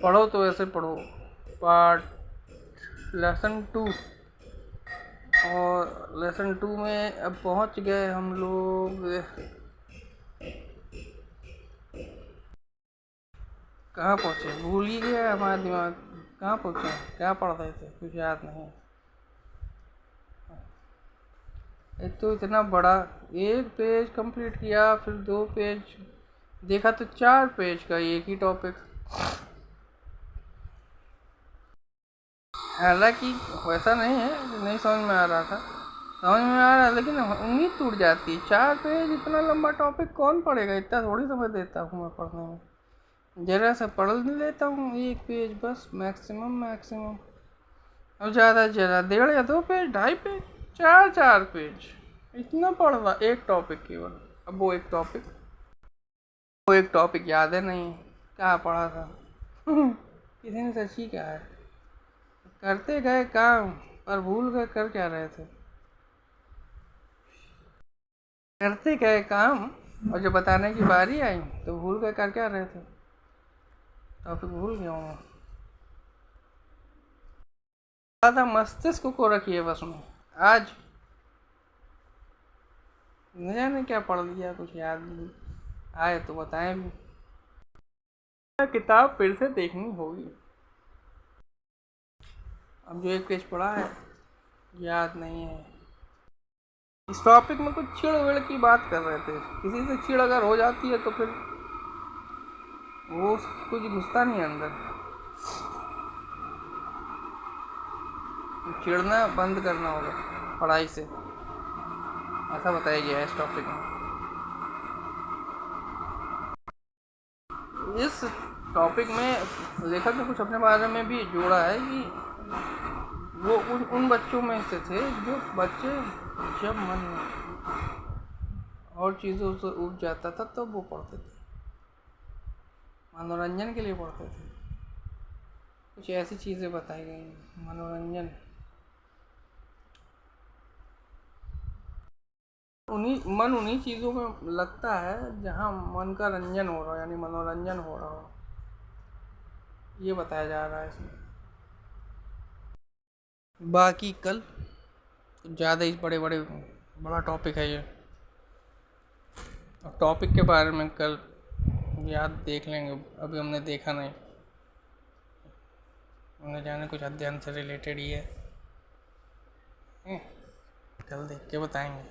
पढ़ो तो ऐसे पढ़ो। पार्ट लेसन 2, और लेसन 2 में अब पहुंच गए हम लोग। कहाँ पहुँचे, भूल ही गया हमारा दिमाग। कहाँ पहुँचे, क्या पढ़ रहे थे, कुछ याद नहीं। एक तो इतना बड़ा, एक पेज कंप्लीट किया, फिर 2 पेज देखा तो 4 पेज का एक ही टॉपिक। हालांकि वैसा नहीं है, नहीं समझ में आ रहा था, समझ में आ रहा है, लेकिन उम्मीद टूट जाती है। 4 पेज इतना लंबा टॉपिक कौन पढ़ेगा, इतना थोड़ी समय देता हूँ मैं पढ़ने में। जरा सा पढ़ लेता हूँ, 1 पेज बस, मैक्सिमम। अब ज़्यादा से ज़्यादा 1.5 या 2 पेज, 2.5 पेज, 4 पेज, इतना पढ़ रहा एक टॉपिक केवल। अब वो एक टॉपिक याद है नहीं, क्या पढ़ा था। किसी ने सच ही कहा है, करते गए काम पर भूल गए कर क्या रहे थे। करते गए काम और जब बताने की बारी आई तो भूल गए कर क्या रहे थे। टॉपिक भूल गया हूँ। था मस्तिष्क को रखिए बस में। आज न जाने क्या पढ़ लिया, कुछ याद नहीं आए तो बताएं भी। किताब फिर से देखनी होगी। अब जो 1 पेज पढ़ा है याद नहीं है। इस टॉपिक में कुछ चिड़ की बात कर रहे थे, किसी से चिड़ अगर हो जाती है तो फिर वो कुछ घुसता नहीं अंदर। चिढ़ना बंद करना होगा पढ़ाई से, ऐसा बताया गया है इस टॉपिक में। इस टॉपिक में लेखक ने कुछ अपने बारे में भी जोड़ा है कि वो उन बच्चों में से थे जो बच्चे जब मन और चीज़ों से उब जाता था तब वो पढ़ते थे, मनोरंजन के लिए पढ़ते थे। कुछ ऐसी चीज़ें बताई गई हैं, मनोरंजन। उन्हीं चीज़ों में लगता है जहाँ मन का रंजन हो रहा हो, यानी मनोरंजन हो रहा हो, ये बताया जा रहा है इसमें। बाकी कल ज़्यादा ही बड़ा टॉपिक है ये। टॉपिक के बारे में कल याद देख लेंगे, अभी हमने देखा नहीं। उन्हें जाने कुछ अध्ययन से रिलेटेड ही है, कल देख के बताएंगे।